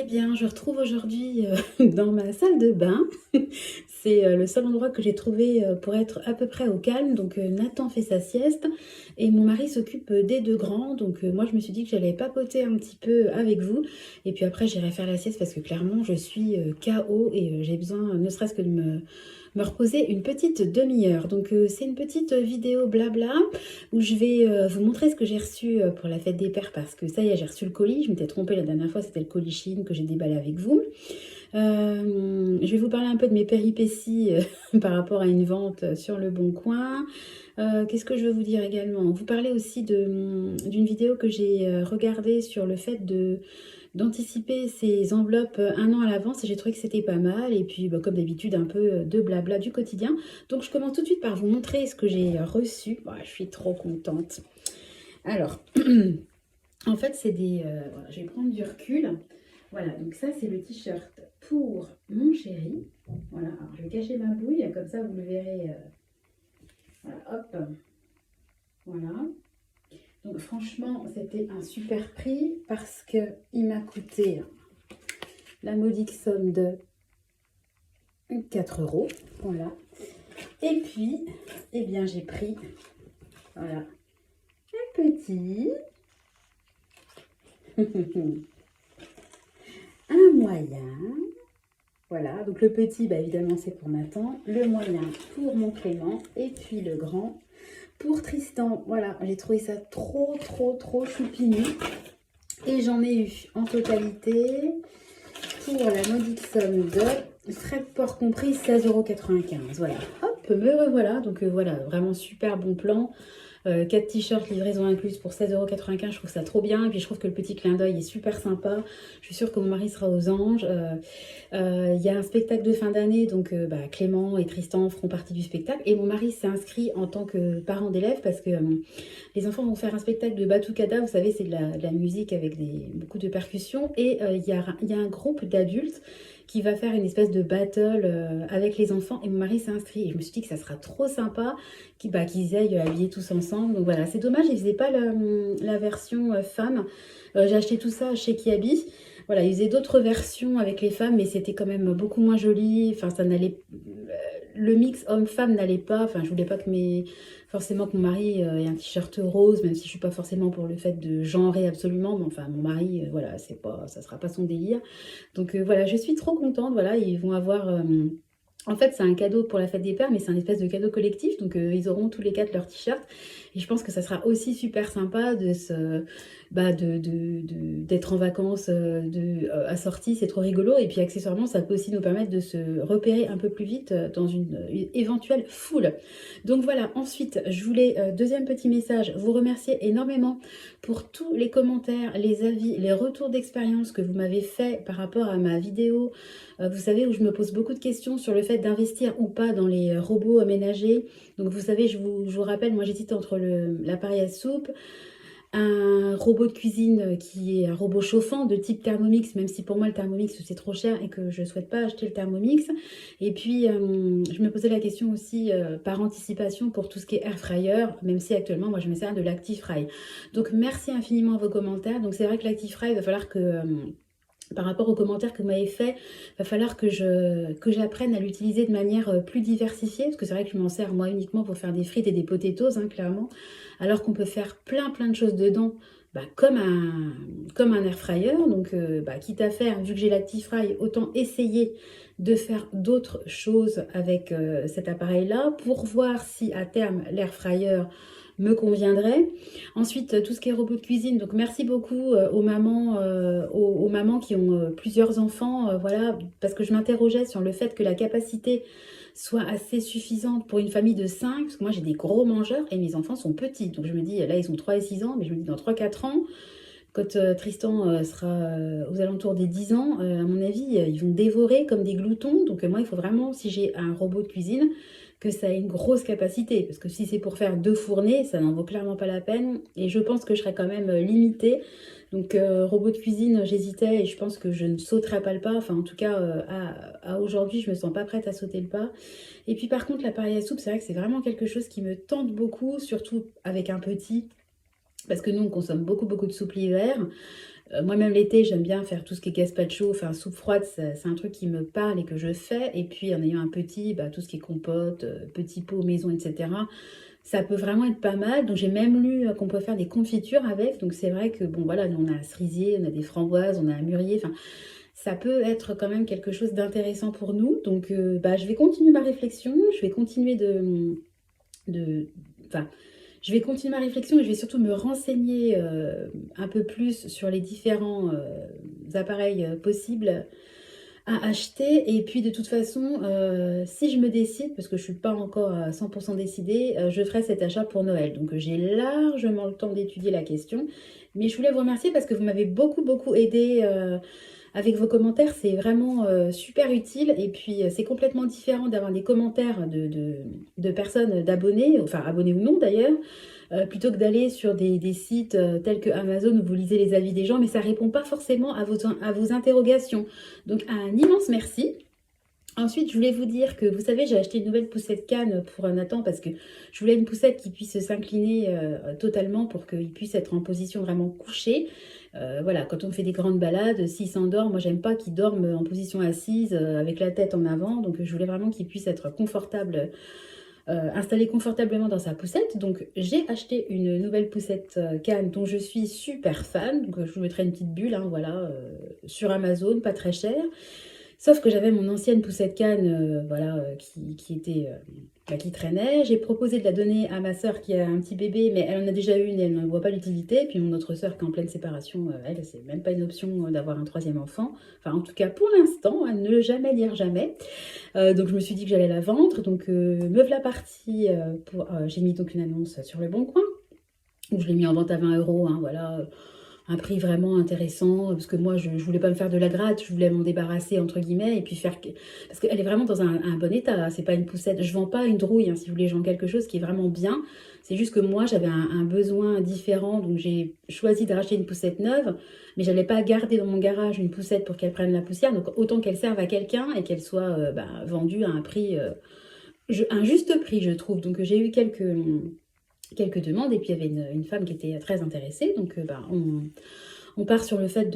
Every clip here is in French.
bien, je retrouve aujourd'hui dans ma salle de bain. C'est le seul endroit que j'ai trouvé pour être à peu près au calme. Donc Nathan fait sa sieste et mon mari s'occupe des deux grands. Donc moi je me suis dit que j'allais papoter un petit peu avec vous. Et puis après j'irai faire la sieste parce que clairement je suis KO et j'ai besoin ne serait-ce que de me reposer une petite demi-heure. Donc c'est une petite vidéo blabla où je vais vous montrer ce que j'ai reçu pour la fête des pères parce que ça y est, j'ai reçu le colis. Je m'étais trompée la dernière fois, c'était le colis Chine que j'ai déballé avec vous. Je vais vous parler un peu de mes péripéties par rapport à une vente sur le Bon Coin. Qu'est-ce que je veux vous dire également? Vous parler aussi d'une vidéo que j'ai regardée sur le fait d'anticiper ces enveloppes un an à l'avance et j'ai trouvé que c'était pas mal. Et puis, bah, comme d'habitude, un peu de blabla du quotidien. Donc, je commence tout de suite par vous montrer ce que j'ai reçu. Bah, je suis trop contente. Alors, en fait, c'est des... voilà, je vais prendre du recul. Voilà, donc ça, c'est le t-shirt pour mon chéri. Voilà, alors je vais cacher ma bouille, comme ça, vous le verrez. Voilà, hop. Voilà. Donc, franchement, c'était un super prix parce qu'il m'a coûté la modique somme de 4 euros. Voilà. Et puis, eh bien, j'ai pris, voilà, un petit... un moyen, voilà, donc le petit, bah, évidemment, c'est pour Nathan, le moyen pour mon Clément, et puis le grand pour Tristan. Voilà, j'ai trouvé ça trop choupinu, et j'en ai eu en totalité, pour la modique somme de frais de port compris, 16,95 €. Voilà, hop, me revoilà, donc voilà, vraiment super bon plan. 4 t-shirts, livraison incluse pour 16,95 €, je trouve ça trop bien. Et puis je trouve que le petit clin d'œil est super sympa. Je suis sûre que mon mari sera aux anges. Il y a un spectacle de fin d'année, donc bah, Clément et Tristan feront partie du spectacle. Et mon mari s'est inscrit en tant que parent d'élève parce que les enfants vont faire un spectacle de batucada. Vous savez, c'est de la musique avec beaucoup de percussions. Et il y a un groupe d'adultes qui va faire une espèce de battle avec les enfants. Et mon mari s'est inscrit. Et je me suis dit que ça sera trop sympa qu'ils aillent habiller tous ensemble. Donc voilà, c'est dommage, ils ne faisaient pas la version femme. J'ai acheté tout ça chez Kiabi. Voilà, ils faisaient d'autres versions avec les femmes, mais c'était quand même beaucoup moins joli. Enfin, ça n'allait... Le mix homme-femme n'allait pas. Enfin, je voulais pas forcément que mon mari ait un t-shirt rose, même si je suis pas forcément pour le fait de genrer absolument. Mais enfin, mon mari, voilà, ça sera pas son délire. Donc voilà, je suis trop contente. Voilà, ils vont avoir... en fait, c'est un cadeau pour la fête des pères, mais c'est un espèce de cadeau collectif. Donc, ils auront tous les quatre leur t-shirt. Et je pense que ça sera aussi super sympa d'être en vacances assortis. C'est trop rigolo. Et puis, accessoirement, ça peut aussi nous permettre de se repérer un peu plus vite dans une éventuelle foule. Donc, voilà. Ensuite, je voulais, deuxième petit message, vous remercier énormément pour tous les commentaires, les avis, les retours d'expérience que vous m'avez fait par rapport à ma vidéo. Vous savez, où je me pose beaucoup de questions sur le fait d'investir ou pas dans les robots aménagés. Donc vous savez, je vous rappelle, moi j'hésite entre l'appareil à soupe, un robot de cuisine qui est un robot chauffant de type Thermomix, même si pour moi le Thermomix c'est trop cher et que je ne souhaite pas acheter le Thermomix. Et puis je me posais la question aussi par anticipation pour tout ce qui est air fryer, même si actuellement moi je me sers de l'Actifry. Donc merci infiniment à vos commentaires. Donc c'est vrai que l'Actifry, il va falloir que... par rapport aux commentaires que vous m'avez fait, il va falloir que j'apprenne à l'utiliser de manière plus diversifiée, parce que c'est vrai que je m'en sers moi uniquement pour faire des frites et des potatoes, hein, clairement, alors qu'on peut faire plein de choses dedans, bah, comme un air fryer. Donc quitte à faire, vu que j'ai l'Actifry, autant essayer de faire d'autres choses avec cet appareil-là, pour voir si à terme l'air fryer me conviendrait. Ensuite, tout ce qui est robot de cuisine. Donc, merci beaucoup aux mamans qui ont plusieurs enfants. Voilà, parce que je m'interrogeais sur le fait que la capacité soit assez suffisante pour une famille de 5. Parce que moi, j'ai des gros mangeurs et mes enfants sont petits. Donc, je me dis, là, ils ont 3 et 6 ans. Mais je me dis, dans 3 4 ans, quand Tristan sera aux alentours des 10 ans, à mon avis, ils vont dévorer comme des gloutons. Donc moi, il faut vraiment, si j'ai un robot de cuisine, que ça ait une grosse capacité. Parce que si c'est pour faire 2 fournées, ça n'en vaut clairement pas la peine. Et je pense que je serai quand même limitée. Donc robot de cuisine, j'hésitais et je pense que je ne sauterai pas le pas. Enfin, en tout cas, à aujourd'hui, je me sens pas prête à sauter le pas. Et puis par contre, l'appareil à soupe, c'est vrai que c'est vraiment quelque chose qui me tente beaucoup, surtout avec un petit. Parce que nous, on consomme beaucoup de soupe l'hiver. Moi-même l'été, j'aime bien faire tout ce qui est gazpacho, enfin soupe froide, c'est un truc qui me parle et que je fais. Et puis en ayant un petit, bah, tout ce qui est compote, petit pot maison, etc. Ça peut vraiment être pas mal. Donc j'ai même lu qu'on peut faire des confitures avec. Donc c'est vrai que bon voilà, nous on a un cerisier, on a des framboises, on a un mûrier. Enfin, ça peut être quand même quelque chose d'intéressant pour nous. Donc bah, je vais continuer ma réflexion. Je vais continuer de, enfin, je vais continuer ma réflexion et je vais surtout me renseigner un peu plus sur les différents appareils possibles à acheter. Et puis de toute façon, si je me décide, parce que je ne suis pas encore à 100% décidée, je ferai cet achat pour Noël. Donc j'ai largement le temps d'étudier la question. Mais je voulais vous remercier parce que vous m'avez beaucoup aidé avec vos commentaires. C'est vraiment super utile. Et puis c'est complètement différent d'avoir des commentaires de personnes, d'abonnés, enfin abonnés ou non d'ailleurs, plutôt que d'aller sur des sites tels que Amazon où vous lisez les avis des gens, mais ça ne répond pas forcément à vos interrogations. Donc un immense merci. Ensuite, je voulais vous dire que, vous savez, j'ai acheté une nouvelle poussette canne pour Nathan parce que je voulais une poussette qui puisse s'incliner totalement pour qu'il puisse être en position vraiment couchée. Voilà, quand on fait des grandes balades, s'il s'endort, moi j'aime pas qu'il dorme en position assise avec la tête en avant. Donc je voulais vraiment qu'il puisse être confortable, installé confortablement dans sa poussette. Donc j'ai acheté une nouvelle poussette canne dont je suis super fan. Donc je vous mettrai une petite bulle, hein, voilà, sur Amazon, pas très cher. Sauf que j'avais mon ancienne poussette canne, voilà, qui était, bah, qui traînait. J'ai proposé de la donner à ma sœur qui a un petit bébé, mais elle en a déjà une et elle n'en voit pas l'utilité. Puis mon autre sœur qui est en pleine séparation, elle, c'est même pas une option d'avoir un troisième enfant. Enfin, en tout cas, pour l'instant, à ne jamais dire jamais. Donc je me suis dit que j'allais la vendre. Donc me voilà partie j'ai mis donc une annonce sur Le Bon Coin. Donc je l'ai mis en vente à 20 euros, hein, voilà, un prix vraiment intéressant, parce que moi, je ne voulais pas me faire de la gratte, je voulais m'en débarrasser, entre guillemets, et puis faire... Parce qu'elle est vraiment dans un bon état, hein, c'est pas une poussette. Je vends pas une drouille, hein, si vous voulez, je vends quelque chose qui est vraiment bien. C'est juste que moi, j'avais un besoin différent, donc j'ai choisi de racheter une poussette neuve, mais je n'allais pas garder dans mon garage une poussette pour qu'elle prenne la poussière, donc autant qu'elle serve à quelqu'un et qu'elle soit bah, vendue à un prix, un juste prix, je trouve. Donc j'ai eu quelques demandes et puis il y avait une femme qui était très intéressée, donc bah, on part sur le fait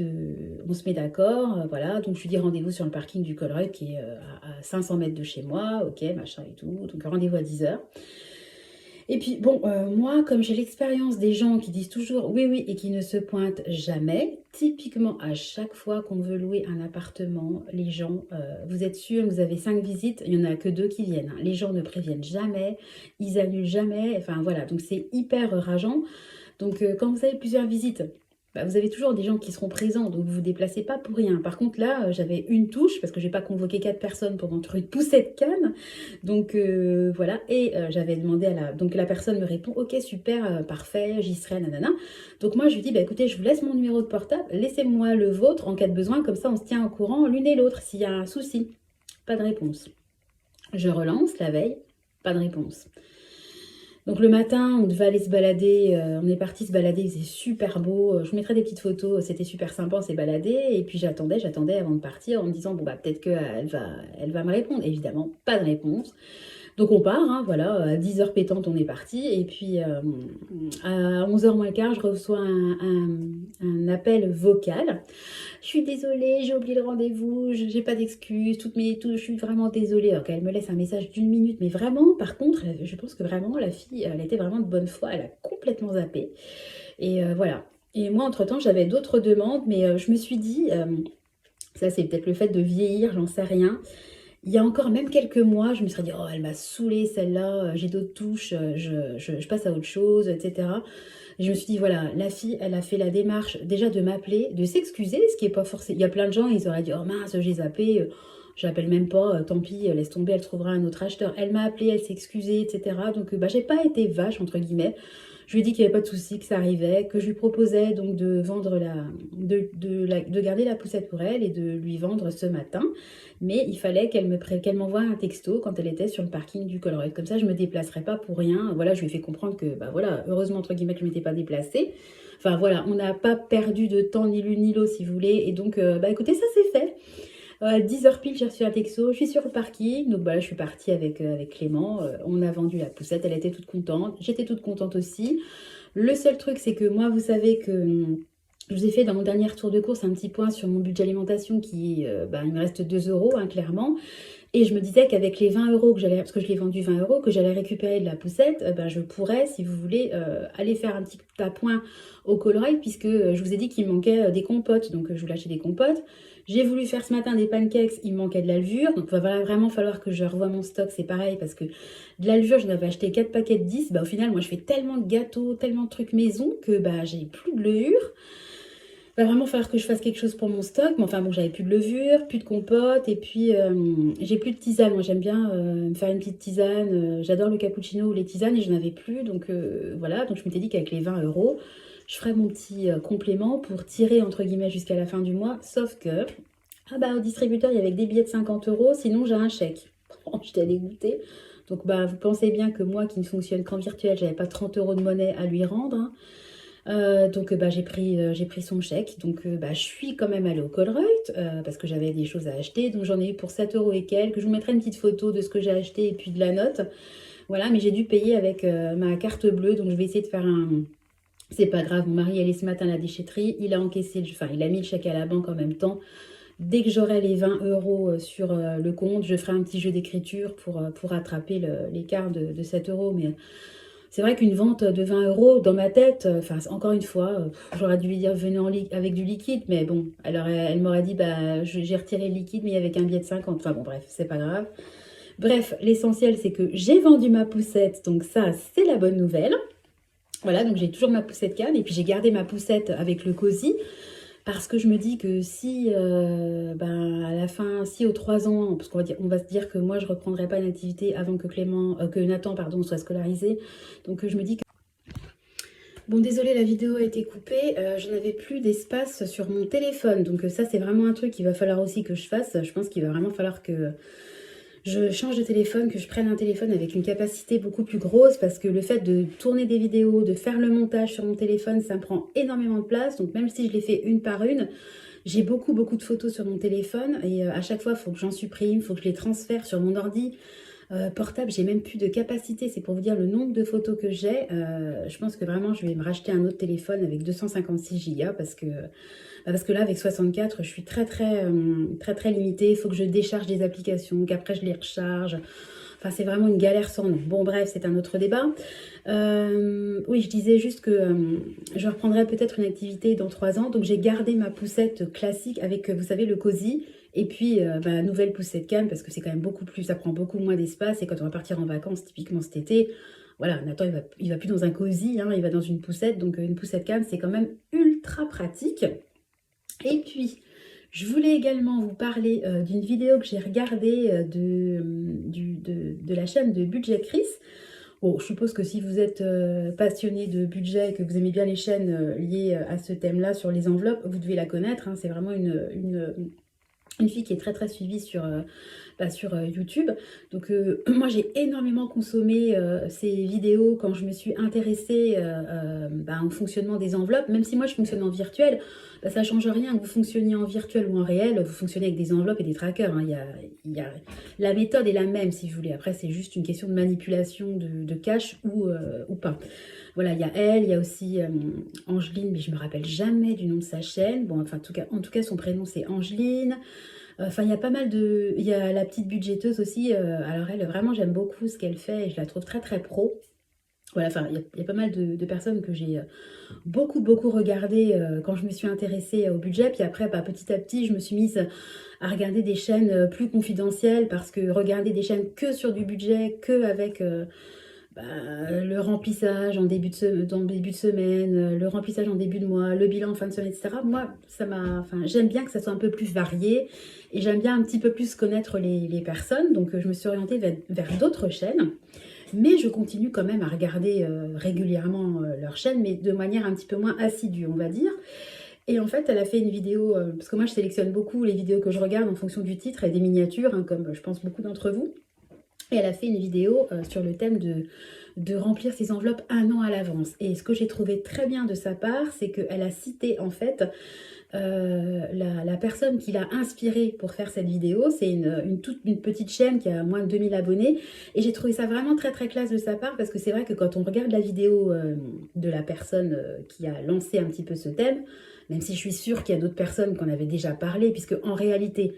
on se met d'accord, voilà, donc je lui dis rendez-vous sur le parking du Colruyt qui est à 500 mètres de chez moi, ok, machin et tout, donc rendez-vous à 10 h. Et puis bon, moi, comme j'ai l'expérience des gens qui disent toujours oui, oui, et qui ne se pointent jamais, typiquement à chaque fois qu'on veut louer un appartement, les gens, vous êtes sûr, vous avez 5 visites, il n'y en a que 2 qui viennent, hein. Les gens ne préviennent jamais, ils annulent jamais, enfin voilà, donc c'est hyper rageant. Donc quand vous avez plusieurs visites, bah, vous avez toujours des gens qui seront présents, donc vous ne vous déplacez pas pour rien. Par contre là, j'avais une touche, parce que je n'ai pas convoqué 4 personnes pour vendre une poussette canne. Donc voilà, et j'avais demandé à la... Donc la personne me répond, ok super, parfait, j'y serai, nanana. Donc moi je lui dis, bah écoutez, je vous laisse mon numéro de portable, laissez-moi le vôtre en cas de besoin, comme ça on se tient au courant l'une et l'autre s'il y a un souci. Pas de réponse. Je relance la veille, pas de réponse. Donc le matin, on devait aller se balader, on est parti se balader, il faisait super beau, je vous mettrai des petites photos, c'était super sympa, on s'est baladé, et puis j'attendais avant de partir en me disant, bon bah peut-être elle va me répondre, évidemment, pas de réponse. Donc on part, hein, voilà, à 10 h pétantes on est parti, et puis à 11 h moins le quart, je reçois un appel vocal. Je suis désolée, j'ai oublié le rendez-vous, j'ai pas d'excuses, je suis vraiment désolée. Alors qu'elle me laisse un message d'une minute, mais vraiment, par contre, je pense que vraiment la fille, elle était vraiment de bonne foi, elle a complètement zappé. Et voilà. Et moi, entre-temps, j'avais d'autres demandes, mais je me suis dit, ça c'est peut-être le fait de vieillir, j'en sais rien. Il y a encore même quelques mois, je me serais dit, oh, elle m'a saoulée celle-là, j'ai d'autres touches, je passe à autre chose, etc. Et je me suis dit, voilà, la fille, elle a fait la démarche déjà de m'appeler, de s'excuser, ce qui est pas forcément... Il y a plein de gens, ils auraient dit, oh mince, j'ai zappé, j'appelle même pas, tant pis, laisse tomber, elle trouvera un autre acheteur. Elle m'a appelé, elle s'est excusée, etc. Donc, bah, j'ai pas été vache, entre guillemets. Je lui ai dit qu'il n'y avait pas de souci, que ça arrivait, que je lui proposais donc de vendre de garder la poussette pour elle et de lui vendre ce matin. Mais il fallait qu'elle m'envoie un texto quand elle était sur le parking du Colruyt. Comme ça, je ne me déplacerai pas pour rien. Voilà, je lui ai fait comprendre que, bah voilà, heureusement, entre guillemets, que je ne m'étais pas déplacée. Enfin voilà, on n'a pas perdu de temps ni l'une ni l'autre, si vous voulez. Et donc, bah écoutez, ça c'est fait. 10 h pile, j'ai reçu un texto, je suis sur le parking. Donc voilà, je suis partie avec Clément. On a vendu la poussette, elle était toute contente. J'étais toute contente aussi. Le seul truc, c'est que moi, vous savez que Je vous ai fait dans mon dernier tour de course un petit point sur mon budget alimentation qui, il me reste 2 euros, hein, clairement. Et je me disais qu'avec les 20 euros que j'allais, parce que je l'ai vendu 20 euros, que j'allais récupérer de la poussette, je pourrais, si vous voulez, aller faire un petit point au Colruyt, puisque je vous ai dit qu'il me manquait des compotes, donc je voulais acheter des compotes. J'ai voulu faire ce matin des pancakes, il me manquait de la levure, donc il va vraiment falloir que je revoie mon stock, c'est pareil, parce que de la levure, j'en avais acheté 4 paquets de 10, au final, moi je fais tellement de gâteaux, tellement de trucs maison, que j'ai plus de levure. Va vraiment falloir que je fasse quelque chose pour mon stock. Mais enfin bon, j'avais plus de levure, plus de compote. Et puis, j'ai plus de tisane. Moi, j'aime bien me faire une petite tisane. J'adore le cappuccino ou les tisanes et je n'en avais plus. Donc, voilà. Donc, je m'étais dit qu'avec les 20 euros, je ferais mon petit complément pour tirer, entre guillemets, jusqu'à la fin du mois. Sauf que, au distributeur, il y avait que des billets de 50 euros. Sinon, j'ai un chèque. J'étais dégoûtée. Donc, vous pensez bien que moi, qui ne fonctionne qu'en virtuel, j'avais pas 30 euros de monnaie à lui rendre, hein. Donc j'ai pris son chèque, donc je suis quand même allée au Colruyt parce que j'avais des choses à acheter, donc j'en ai eu pour 7 euros et quelques. Je vous mettrai une petite photo de ce que j'ai acheté et puis de la note. Voilà, mais j'ai dû payer avec ma carte bleue, donc je vais essayer de faire un... C'est pas grave, mon mari est allé ce matin à la déchetterie, il a encaissé, il a mis le chèque à la banque en même temps. Dès que j'aurai les 20 euros sur le compte, je ferai un petit jeu d'écriture pour rattraper l'écart de 7 euros, mais... C'est vrai qu'une vente de 20 euros, dans ma tête, encore une fois, j'aurais dû lui dire venez avec du liquide, mais bon, alors elle m'aurait dit j'ai retiré le liquide, mais avec un billet de 50. Enfin bon, bref, c'est pas grave. Bref, l'essentiel, c'est que j'ai vendu ma poussette, donc ça, c'est la bonne nouvelle. Voilà, donc j'ai toujours ma poussette canne, et puis j'ai gardé ma poussette avec le cosy. Parce que je me dis que si, à la fin, si aux 3 ans, parce on va se dire que moi, je ne reprendrai pas une activité avant que Nathan, pardon, soit scolarisé. Donc, je me dis que... Bon, désolé, la vidéo a été coupée. Je n'avais plus d'espace sur mon téléphone. Donc, ça, c'est vraiment un truc qu'il va falloir aussi que je fasse. Je pense qu'il va vraiment falloir que je change de téléphone, que je prenne un téléphone avec une capacité beaucoup plus grosse parce que le fait de tourner des vidéos, de faire le montage sur mon téléphone, ça me prend énormément de place. Donc même si je les fais une par une, j'ai beaucoup de photos sur mon téléphone et à chaque fois, il faut que j'en supprime, il faut que je les transfère sur mon ordi. Portable, j'ai même plus de capacité, c'est pour vous dire le nombre de photos que j'ai. Je pense que vraiment, je vais me racheter un autre téléphone avec 256 Go parce que là, avec 64, je suis très limitée. Il faut que je décharge des applications, qu'après je les recharge. Enfin, c'est vraiment une galère sans nom. Bon, bref, c'est un autre débat. Oui, je disais juste que je reprendrai peut-être une activité dans 3 ans. Donc, j'ai gardé ma poussette classique avec, vous savez, le cosy. Et puis, nouvelle poussette canne parce que c'est quand même beaucoup plus, ça prend beaucoup moins d'espace. Et quand on va partir en vacances, typiquement cet été, voilà, Nathan, il va plus dans un cosy, hein, il va dans une poussette. Donc, une poussette canne, c'est quand même ultra pratique. Et puis, je voulais également vous parler d'une vidéo que j'ai regardée de la chaîne de Budget Chris. Bon, je suppose que si vous êtes passionné de budget et que vous aimez bien les chaînes liées à ce thème-là sur les enveloppes, vous devez la connaître, hein. C'est vraiment une fille qui est très suivie sur YouTube. Donc moi j'ai énormément consommé ces vidéos quand je me suis intéressée au fonctionnement des enveloppes. Même si moi je fonctionne en virtuel, ça ne change rien que vous fonctionniez en virtuel ou en réel, vous fonctionnez avec des enveloppes et des trackers, hein. La méthode est la même si vous voulez. Après c'est juste une question de manipulation de cash ou pas. Voilà, il y a elle, il y a aussi Angeline, mais je ne me rappelle jamais du nom de sa chaîne. Bon, enfin, en tout cas son prénom c'est Angeline. Enfin, il y a pas mal de... Il y a la petite budgéteuse aussi. Alors elle, vraiment, j'aime beaucoup ce qu'elle fait et je la trouve très pro. Voilà, enfin, il y a pas mal de personnes que j'ai beaucoup regardé quand je me suis intéressée au budget. Puis après, petit à petit, je me suis mise à regarder des chaînes plus confidentielles parce que regarder des chaînes que sur du budget, que avec... le remplissage en début de semaine, le remplissage en début de mois, le bilan en fin de semaine, etc. Moi, j'aime bien que ça soit un peu plus varié et j'aime bien un petit peu plus connaître les personnes. Donc, je me suis orientée vers d'autres chaînes. Mais je continue quand même à regarder régulièrement leurs chaînes, mais de manière un petit peu moins assidue, on va dire. Et en fait, elle a fait une vidéo, parce que moi, je sélectionne beaucoup les vidéos que je regarde en fonction du titre et des miniatures, hein, comme je pense beaucoup d'entre vous. Et elle a fait une vidéo sur le thème de remplir ses enveloppes un an à l'avance. Et ce que j'ai trouvé très bien de sa part, c'est qu'elle a cité en fait la personne qui l'a inspirée pour faire cette vidéo. C'est une petite chaîne qui a moins de 2000 abonnés. Et j'ai trouvé ça vraiment très très classe de sa part parce que c'est vrai que quand on regarde la vidéo de la personne qui a lancé un petit peu ce thème, même si je suis sûre qu'il y a d'autres personnes qui en avaient déjà parlé, puisque en réalité,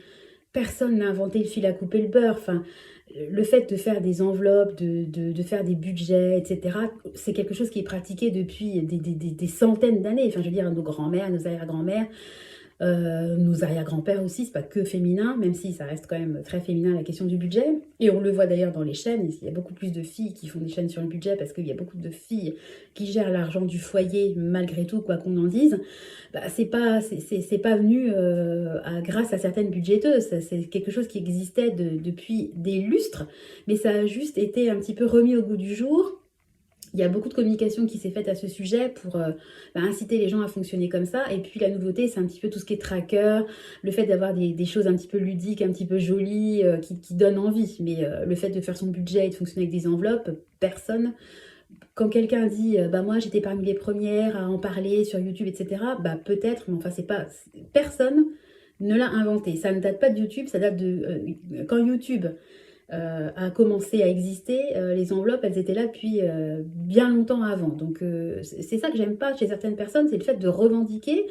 personne n'a inventé le fil à couper le beurre. Enfin, le fait de faire des enveloppes, de faire des budgets, etc., c'est quelque chose qui est pratiqué depuis des centaines d'années. Enfin, je veux dire, nos grands-mères, nos arrière-grands-mères, nos arrière-grands-pères aussi, c'est pas que féminin, même si ça reste quand même très féminin la question du budget. Et on le voit d'ailleurs dans les chaînes, il y a beaucoup plus de filles qui font des chaînes sur le budget parce qu'il y a beaucoup de filles qui gèrent l'argent du foyer malgré tout, quoi qu'on en dise. Bah, c'est pas venu grâce à certaines budgéteuses, c'est quelque chose qui existait depuis des lustres, mais ça a juste été un petit peu remis au goût du jour. Il y a beaucoup de communication qui s'est faite à ce sujet pour inciter les gens à fonctionner comme ça. Et puis la nouveauté, c'est un petit peu tout ce qui est tracker, le fait d'avoir des choses un petit peu ludiques, un petit peu jolies, qui donnent envie. Mais le fait de faire son budget et de fonctionner avec des enveloppes, personne. Quand quelqu'un dit bah moi j'étais parmi les premières à en parler sur YouTube, etc., bah peut-être, mais enfin c'est pas. Personne ne l'a inventé. Ça ne date pas de YouTube, ça date de quand YouTube a commencé à exister, les enveloppes, elles étaient là depuis bien longtemps avant. Donc c'est ça que j'aime pas chez certaines personnes, c'est le fait de revendiquer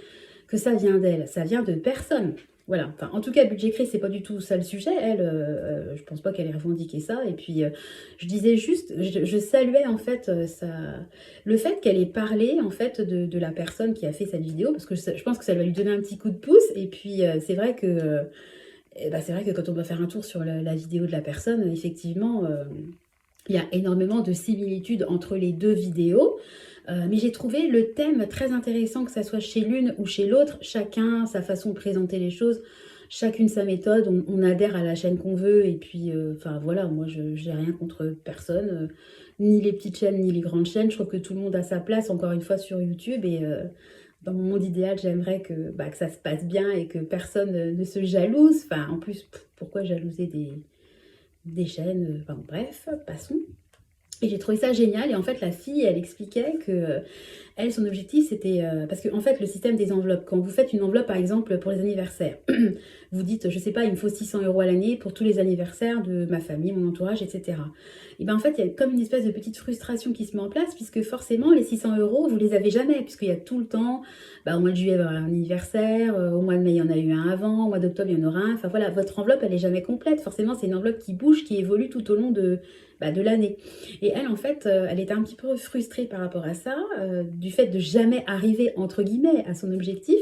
que ça vient d'elles. Ça vient de personne. Voilà. Enfin, en tout cas, Budget Créé, c'est pas du tout ça le sujet. Elle, je pense pas qu'elle ait revendiqué ça. Et puis, je disais juste, je saluais en fait le fait qu'elle ait parlé en fait de la personne qui a fait cette vidéo, parce que je pense que ça va lui donner un petit coup de pouce. Et puis, c'est vrai que c'est vrai que quand on doit faire un tour sur la vidéo de la personne, effectivement, il y a énormément de similitudes entre les deux vidéos. Mais j'ai trouvé le thème très intéressant, que ça soit chez l'une ou chez l'autre. Chacun sa façon de présenter les choses, chacune sa méthode. On adhère à la chaîne qu'on veut. Et puis, enfin voilà, moi, je n'ai rien contre personne. Ni les petites chaînes, ni les grandes chaînes. Je trouve que tout le monde a sa place, encore une fois, sur YouTube. Et dans mon monde idéal, j'aimerais que ça se passe bien et que personne ne se jalouse. Enfin, en plus, pourquoi jalouser des chaînes? Enfin, bref, passons. Et j'ai trouvé ça génial. Et en fait, la fille, elle expliquait que elle, son objectif, c'était... parce que, en fait, le système des enveloppes, quand vous faites une enveloppe, par exemple, pour les anniversaires, vous dites, je sais pas, il me faut 600 € à l'année pour tous les anniversaires de ma famille, mon entourage, etc. Et bien, en fait, il y a comme une espèce de petite frustration qui se met en place, puisque forcément, les 600 €, vous les avez jamais, puisqu'il y a tout le temps, au mois de juillet, il y aura un anniversaire, au mois de mai, il y en a eu un avant, au mois d'octobre, il y en aura un. Enfin, voilà, votre enveloppe, elle est jamais complète. Forcément, c'est une enveloppe qui bouge, qui évolue tout au long de l'année. Et elle, en fait, elle était un petit peu frustrée par rapport à ça, du fait de jamais arriver, entre guillemets, à son objectif.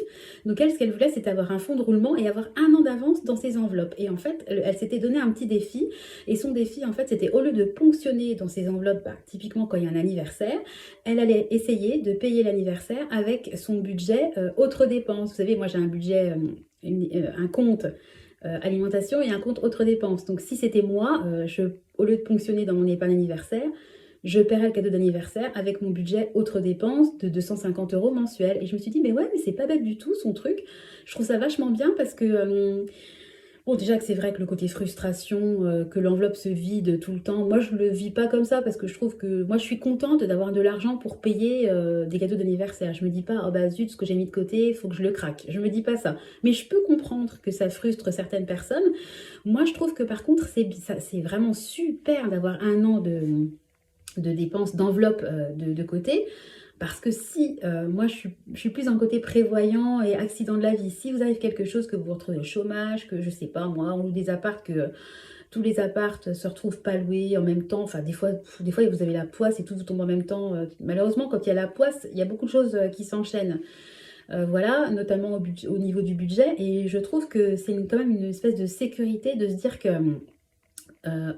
Donc elle, ce qu'elle voulait, c'était avoir un fonds de roulement et avoir un an d'avance dans ses enveloppes. Et en fait, elle s'était donné un petit défi. Et son défi, en fait, c'était au lieu de ponctionner dans ses enveloppes, typiquement quand il y a un anniversaire, elle allait essayer de payer l'anniversaire avec son budget autres dépenses. Vous savez, moi, j'ai un budget, un compte alimentation et un compte autres dépenses. Donc si c'était moi, au lieu de ponctionner dans mon épargne anniversaire, je paierais le cadeau d'anniversaire avec mon budget autres dépenses de 250 € mensuels. Et je me suis dit, mais ouais, mais c'est pas bête du tout son truc. Je trouve ça vachement bien parce que bon, déjà que c'est vrai que le côté frustration, que l'enveloppe se vide tout le temps, moi je le vis pas comme ça parce que je trouve que moi je suis contente d'avoir de l'argent pour payer des cadeaux d'anniversaire. Je me dis pas, oh bah zut, ce que j'ai mis de côté, il faut que je le craque. Je me dis pas ça. Mais je peux comprendre que ça frustre certaines personnes. Moi je trouve que par contre, c'est vraiment super d'avoir un an de dépenses, d'enveloppe de côté. Parce que si, moi je suis plus en côté prévoyant et accident de la vie, si vous arrive quelque chose, que vous vous retrouvez au chômage, que je sais pas moi, on loue des apparts, que tous les apparts se retrouvent pas loués en même temps, enfin des fois vous avez la poisse et tout vous tombe en même temps. Malheureusement quand il y a la poisse, il y a beaucoup de choses qui s'enchaînent. Voilà, notamment au niveau du budget, et je trouve que c'est quand même une espèce de sécurité de se dire que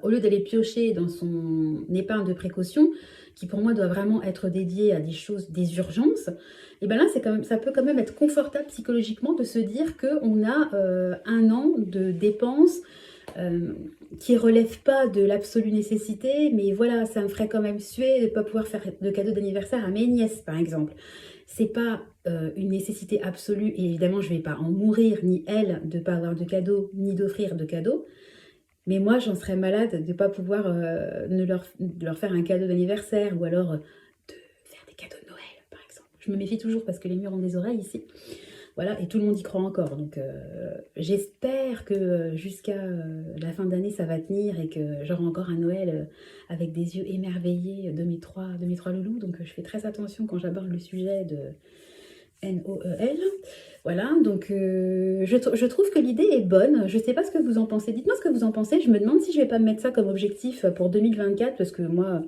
au lieu d'aller piocher dans son épargne de précaution, qui pour moi doit vraiment être dédiée à des choses, des urgences, et bien là, ça peut quand même être confortable psychologiquement de se dire qu'on a un an de dépenses qui ne relèvent pas de l'absolue nécessité, mais voilà, ça me ferait quand même suer de ne pas pouvoir faire de cadeau d'anniversaire à mes nièces, par exemple. C'est pas une nécessité absolue, et évidemment, je ne vais pas en mourir, ni elle, de ne pas avoir de cadeau, ni d'offrir de cadeau. Mais moi, j'en serais malade de ne pas pouvoir de leur faire un cadeau d'anniversaire ou alors de faire des cadeaux de Noël, par exemple. Je me méfie toujours parce que les murs ont des oreilles ici. Voilà, et tout le monde y croit encore. Donc, j'espère que jusqu'à la fin d'année, ça va tenir et que j'aurai encore un Noël avec des yeux émerveillés de mes trois loulous. Donc, je fais très attention quand j'aborde le sujet de Noel. Voilà, donc je trouve que l'idée est bonne. Je ne sais pas ce que vous en pensez. Dites-moi ce que vous en pensez. Je me demande si je ne vais pas me mettre ça comme objectif pour 2024 parce que moi,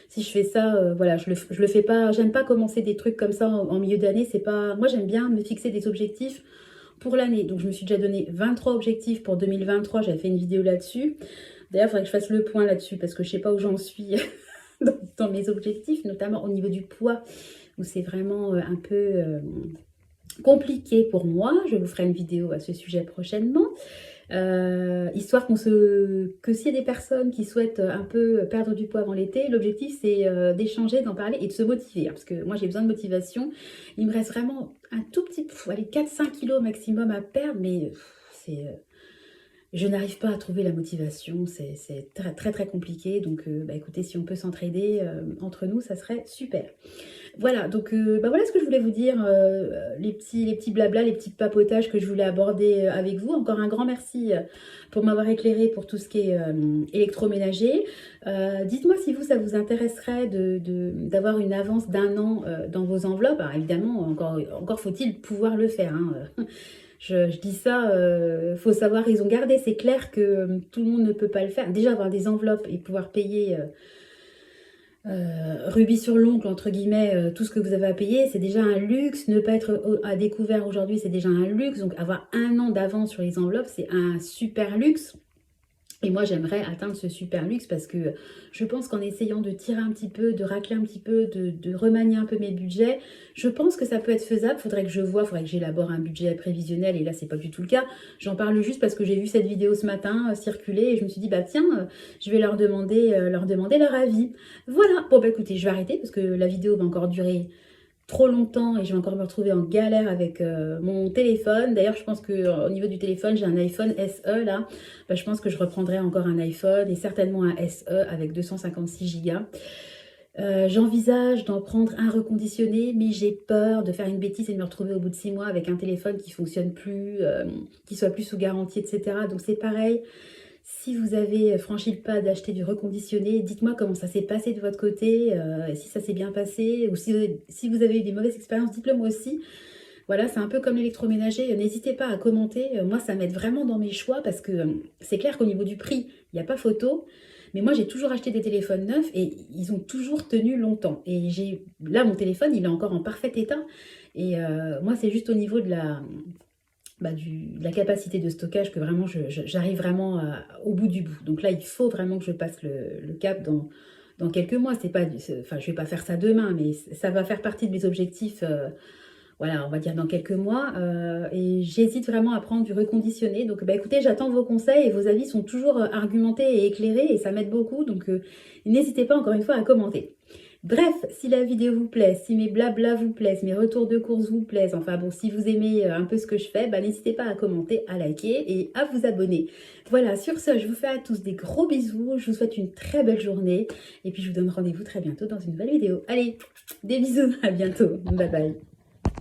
si je fais ça, voilà, je le fais pas. J'aime pas commencer des trucs comme ça en milieu d'année. C'est pas. Moi, j'aime bien me fixer des objectifs pour l'année. Donc, je me suis déjà donné 23 objectifs pour 2023. J'avais fait une vidéo là-dessus. D'ailleurs, il faudrait que je fasse le point là-dessus parce que je ne sais pas où j'en suis dans mes objectifs, notamment au niveau du poids, où c'est vraiment un peu compliqué pour moi. Je vous ferai une vidéo à ce sujet prochainement. Histoire que s'il y a des personnes qui souhaitent un peu perdre du poids avant l'été, l'objectif c'est d'échanger, d'en parler et de se motiver. Hein, parce que moi j'ai besoin de motivation. Il me reste vraiment un tout petit, allez, 4-5 kilos maximum à perdre, mais c'est... je n'arrive pas à trouver la motivation, c'est très, très très compliqué. Donc bah, écoutez, si on peut s'entraider entre nous, ça serait super. Voilà, donc bah, voilà ce que je voulais vous dire, les petits blabla, les petits papotages que je voulais aborder avec vous. Encore un grand merci pour m'avoir éclairé pour tout ce qui est électroménager. Dites-moi si vous, ça vous intéresserait d'avoir une avance d'un an dans vos enveloppes. Alors, évidemment, encore faut-il pouvoir le faire, hein. Je dis ça, faut savoir raison garder. C'est clair que tout le monde ne peut pas le faire. Déjà, avoir des enveloppes et pouvoir payer rubis sur l'ongle, entre guillemets, tout ce que vous avez à payer, c'est déjà un luxe. Ne pas être à découvert aujourd'hui, c'est déjà un luxe. Donc, avoir un an d'avance sur les enveloppes, c'est un super luxe. Et moi, j'aimerais atteindre ce super luxe parce que je pense qu'en essayant de tirer un petit peu, de racler un petit peu, de remanier un peu mes budgets, je pense que ça peut être faisable. Faudrait que j'élabore un budget prévisionnel et là, c'est pas du tout le cas. J'en parle juste parce que j'ai vu cette vidéo ce matin circuler et je me suis dit, bah tiens, je vais leur demander leur avis. Voilà. Bon, bah écoutez, je vais arrêter parce que la vidéo va encore durer trop longtemps et je vais encore me retrouver en galère avec mon téléphone. D'ailleurs, je pense qu'au niveau du téléphone, j'ai un iPhone SE là. Bah, je pense que je reprendrai encore un iPhone et certainement un SE avec 256 Go. J'envisage d'en prendre un reconditionné, mais j'ai peur de faire une bêtise et de me retrouver au bout de 6 mois avec un téléphone qui ne fonctionne plus, qui soit plus sous garantie, etc. Donc c'est pareil. Si vous avez franchi le pas d'acheter du reconditionné, dites-moi comment ça s'est passé de votre côté, si ça s'est bien passé, ou si vous avez eu des mauvaises expériences, dites-le moi aussi. Voilà, c'est un peu comme l'électroménager, n'hésitez pas à commenter. Moi, ça m'aide vraiment dans mes choix parce que c'est clair qu'au niveau du prix, il n'y a pas photo. Mais moi, j'ai toujours acheté des téléphones neufs et ils ont toujours tenu longtemps. Et là, mon téléphone, il est encore en parfait état. Et moi, c'est juste au niveau de la capacité de stockage que vraiment j'arrive vraiment au bout du bout. Donc là, il faut vraiment que je passe le cap dans quelques mois. Enfin, je vais pas faire ça demain, mais ça va faire partie de mes objectifs. Voilà, on va dire dans quelques mois. Et j'hésite vraiment à prendre du reconditionné. Donc, bah, écoutez, j'attends vos conseils et vos avis sont toujours argumentés et éclairés et ça m'aide beaucoup. Donc, n'hésitez pas encore une fois à commenter. Bref, si la vidéo vous plaît, si mes blabla vous plaisent, mes retours de course vous plaisent, enfin bon, si vous aimez un peu ce que je fais, bah, n'hésitez pas à commenter, à liker et à vous abonner. Voilà, sur ce, je vous fais à tous des gros bisous, je vous souhaite une très belle journée et puis je vous donne rendez-vous très bientôt dans une nouvelle vidéo. Allez, des bisous, à bientôt, bye bye.